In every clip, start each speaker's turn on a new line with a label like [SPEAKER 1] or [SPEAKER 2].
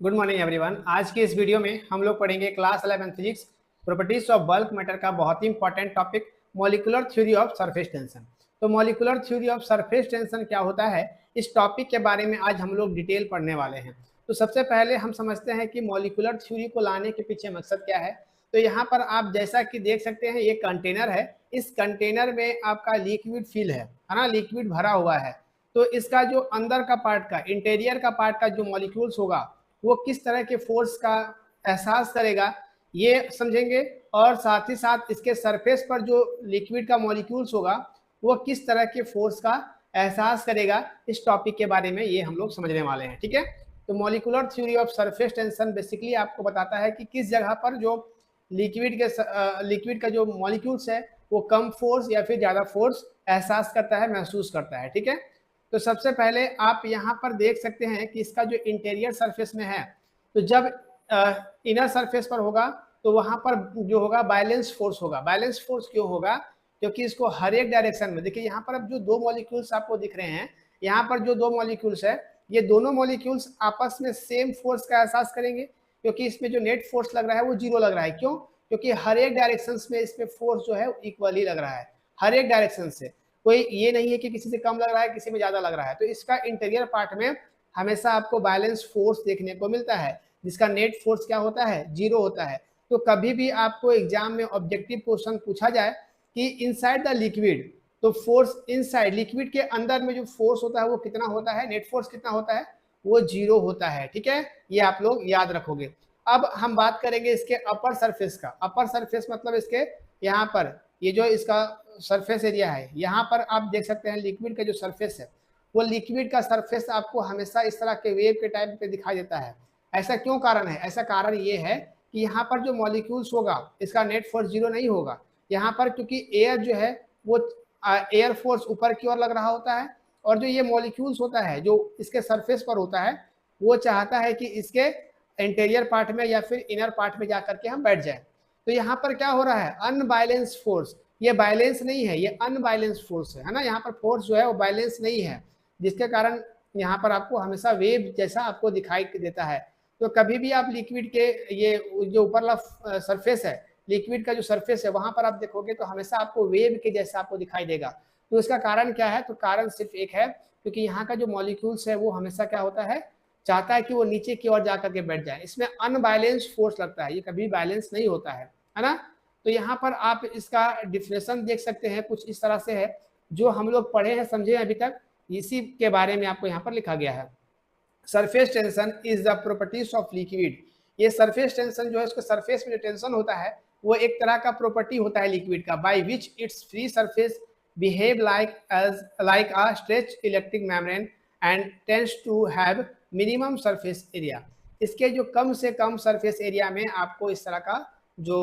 [SPEAKER 1] Good morning everyone. आज की इस वीडियो में हम लोग पढ़ेंगे class 11 physics properties of bulk matter का बहुत ही important topic molecular theory of surface tension. तो molecular theory of surface tension क्या होता है, इस टॉपिक के बारे में आज हम लोग डिटेल पढ़ने वाले हैं। तो सबसे पहले हम समझते हैं कि मॉलिक्यूलर थ्योरी को लाने के पीछे मकसद क्या है। तो यहाँ पर आप जैसा कि देख सकते हैं, ये कंटेनर है। इस कंटेनर में आपका लिक्विड फिल है ना, लिक्विड भरा हुआ है। तो इसका जो अंदर का पार्ट का, इंटीरियर का पार्ट का जो मॉलिक्यूल्स होगा, वो किस तरह के फोर्स का एहसास करेगा ये समझेंगे। और साथ ही साथ इसके सरफेस पर जो लिक्विड का मॉलिक्यूल्स होगा वो किस तरह के फोर्स का एहसास करेगा, इस टॉपिक के बारे में ये हम लोग समझने वाले हैं। ठीक है, तो molecular theory of surface tension basically आपको बताता है कि किस जगह पर जो लिक्विड का जो मॉलिक्यूल्स है वो कम फोर्स या फिर ज़्यादा फोर्स एहसास करता है, महसूस करता है। ठीक है, तो सबसे पहले आप यहाँ पर देख सकते हैं कि इसका जो इंटीरियर सरफेस में है, तो जब इनर सरफेस पर होगा तो वहाँ पर जो होगा बैलेंस फोर्स होगा। बैलेंस फोर्स क्यों होगा? क्योंकि इसको हर एक डायरेक्शन में, देखिए यहाँ पर अब जो दो मॉलिक्यूल्स आपको दिख रहे हैं, यहाँ पर जो दो मॉलिक्यूल्स है, ये दोनों मॉलिक्यूल्स आपस में सेम फोर्स का एहसास करेंगे, क्योंकि इसमें जो नेट फोर्स लग रहा है वो जीरो लग रहा है। क्यों? क्योंकि हर एक डायरेक्शन में इसमें फोर्स जो है इक्वल ही लग रहा है, हर एक डायरेक्शन से। कोई ये नहीं है कि किसी से कम लग रहा है, किसी में ज्यादा लग रहा है। तो इसका इंटीरियर पार्ट में हमेशा आपको बैलेंस फोर्स देखने को मिलता है, जिसका नेट फोर्स क्या होता है, जीरो होता है। तो कभी भी आपको एग्जाम में ऑब्जेक्टिव क्वेश्चन पूछा जाए कि इनसाइड द लिक्विड, तो फोर्स इनसाइड लिक्विड के अंदर में जो फोर्स होता है वो कितना होता है, नेट फोर्स कितना होता है, वो जीरो होता है। ठीक है, ये आप लोग याद रखोगे। अब हम बात करेंगे इसके अपर सरफेस का। अपर सरफेस मतलब इसके यहाँ पर ये जो इसका सरफेस एरिया है, यहाँ पर आप देख सकते हैं लिक्विड का जो सरफेस है, वो लिक्विड का सरफेस आपको हमेशा इस तरह के वेव के टाइप पे दिखाई देता है। ऐसा क्यों कारण है? ऐसा कारण ये है कि यहाँ पर जो मॉलिक्यूल्स होगा इसका नेट फोर्स जीरो नहीं होगा। यहाँ पर क्योंकि एयर जो है वो एयर फोर्स ऊपर की ओर लग रहा होता है, और जो ये मॉलिक्यूल्स होता है जो इसके सरफेस पर होता है, वो चाहता है कि इसके इंटीरियर पार्ट में या फिर इनर पार्ट में जाकर के हम बैठ जाए। तो यहाँ पर क्या हो रहा है, अनबैलेंस फोर्स। ये बैलेंस नहीं है, ये अनबैलेंस फोर्स है ना। यहाँ पर फोर्स जो है वो बैलेंस नहीं है, जिसके कारण यहाँ पर आपको हमेशा वेव जैसा आपको दिखाई देता है। तो कभी भी आप लिक्विड के ये जो ऊपरला सरफेस है, लिक्विड का जो सरफेस है, वहां पर आप देखोगे तो हमेशा आपको वेव के जैसा आपको दिखाई देगा। तो इसका कारण क्या है? तो कारण सिर्फ एक है, क्योंकि यहाँ का जो मॉलिक्यूल्स है वो हमेशा क्या होता है, चाहता है कि वो नीचे की ओर जाकर के बैठ जाए। इसमें अनबैलेंस फोर्स लगता है, ये कभी बैलेंस नहीं होता है ना। तो यहाँ पर आप इसका डिफिनेशन देख सकते हैं, कुछ इस तरह से है, जो हम लोग पढ़े हैं, समझे अभी तक, इसी के बारे में आपको यहाँ पर लिखा गया है। Surface tension is the properties of liquid. ये सरफेस टेंशन जो है, उसके सरफेस में जो टेंशन होता है वो एक तरह का प्रॉपर्टी होता है लिक्विड का, by which its free surface behave like a stretch electric membrane and tends to have minimum surface area. इसके जो कम से कम सरफेस एरिया में आपको इस तरह का जो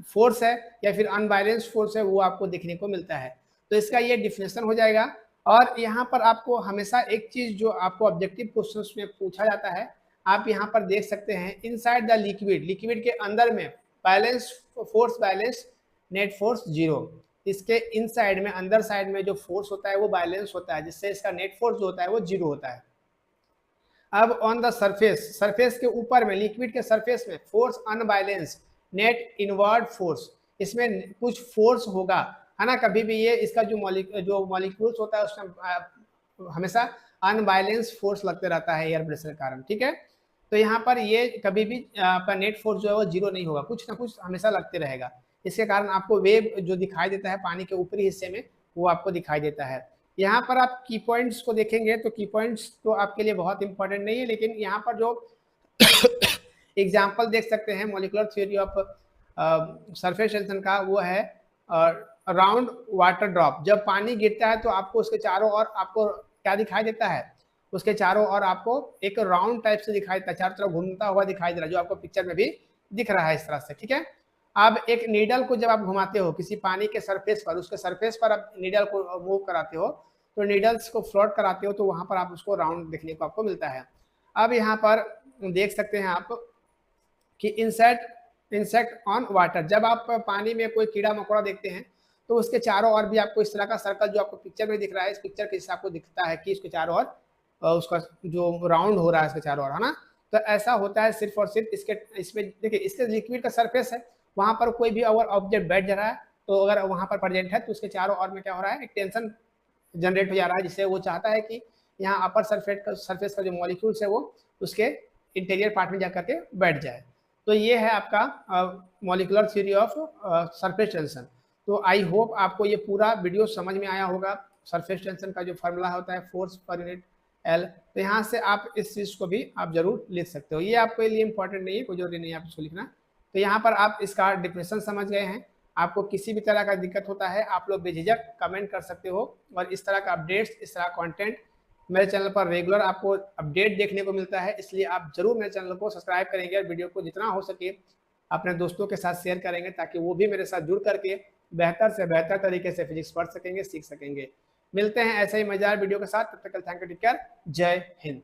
[SPEAKER 1] फोर्स है या फिर अनबैलेंस फोर्स है वो आपको देखने को मिलता है। तो इसका ये डिफिनेशन हो जाएगा। और यहाँ पर आपको हमेशा एक चीज जो आपको ऑब्जेक्टिव क्वेश्चंस में पूछा जाता है, आप यहाँ पर देख सकते हैं, इनसाइड द लिक्विड, लिक्विड के अंदर में balance force, balance net force zero. इसके इनसाइड में, अंदर साइड में जो फोर्स होता है वो बैलेंस होता है, जिससे इसका नेट फोर्स जो होता है वो जीरो होता है। अब ऑन द सरफेस, सरफेस के ऊपर में, लिक्विड के सरफेस में force unbalance net inward force, इसमें कुछ फोर्स होगा, है ना। कभी भी ये इसका जो मॉलिक्यूल्स होता है उसमें हमेशा अनबैलेंस फोर्स लगते रहता है एयर प्रेशर के कारण। ठीक है, तो यहाँ पर ये कभी भी आपका नेट फोर्स जो है वो जीरो नहीं होगा, कुछ ना कुछ हमेशा लगते रहेगा। इसके कारण आपको वेव जो दिखाई देता है पानी के ऊपरी हिस्से में, वो आपको दिखाई देता है। यहाँ पर आप की पॉइंट्स को देखेंगे तो की पॉइंट्स तो आपके लिए बहुत इंपॉर्टेंट नहीं है, लेकिन यहाँ पर जो एग्जाम्पल देख सकते हैं molecular theory of surface tension का, वो है राउंड वाटर ड्रॉप। जब पानी गिरता है तो आपको उसके चारों ओर आपको क्या दिखाई देता है, उसके चारों ओर आपको एक राउंड टाइप से दिखाई देता है, चारों तरफ घूमता हुआ दिखाई दे रहा है, जो आपको पिक्चर में भी दिख रहा है इस तरह से। ठीक है, अब एक नीडल को जब आप घुमाते हो किसी पानी के सरफेस पर, उसके सरफेस पर आप नीडल को मूव कराते हो, तो नीडल्स को फ्लोट कराते हो, तो वहां पर आप उसको राउंड देखने को आपको मिलता है। अब यहाँ पर देख सकते हैं आप कि इंसेक्ट ऑन वाटर, जब आप पानी में कोई कीड़ा मकोड़ा देखते हैं तो उसके चारों ओर भी आपको इस तरह का सर्कल जो आपको पिक्चर में दिख रहा है, इस पिक्चर के हिसाब को दिखता है कि इसके चारों ओर उसका जो राउंड हो रहा है इसके चारों ओर, है ना। तो ऐसा होता है सिर्फ और सिर्फ इसमें देखिए, इसके लिक्विड का सरफेस है, वहां पर कोई भी अगर ऑब्जेक्ट बैठ जा रहा है तो अगर वहां पर प्रेजेंट है तो उसके चारों ओर में क्या हो रहा है, एक टेंशन जनरेट हो जा रहा है, जिससे वो चाहता है कि यहाँ अपर सरफेस का जो मॉलिक्यूल्स है वो उसके इंटीरियर पार्ट में जाकर के बैठ जाए। तो ये है आपका molecular theory of surface tension. तो आई होप आपको ये पूरा वीडियो समझ में आया होगा। सरफेस टेंशन का जो फार्मूला होता है फोर्स पर यूनिट एल, तो यहाँ से आप इस चीज़ को भी आप जरूर लिख सकते हो। ये आपके लिए इंपॉर्टेंट नहीं है, कोई जरूरी नहीं है आप इसको लिखना। तो यहाँ पर आप इसका डिफिनेशन समझ गए हैं। आपको किसी भी तरह का दिक्कत होता है आप लोग बेझिझक कमेंट कर सकते हो, और इस तरह का अपडेट्स, इस तरह कंटेंट मेरे चैनल पर रेगुलर आपको अपडेट देखने को मिलता है, इसलिए आप जरूर मेरे चैनल को सब्सक्राइब करेंगे और वीडियो को जितना हो सके अपने दोस्तों के साथ शेयर करेंगे, ताकि वो भी मेरे साथ जुड़ करके बेहतर से बेहतर तरीके से फिजिक्स पढ़ सकेंगे, सीख सकेंगे। मिलते हैं ऐसे ही मजेदार वीडियो के साथ, तब तक थैंक यू, टेक केयर, जय हिंद।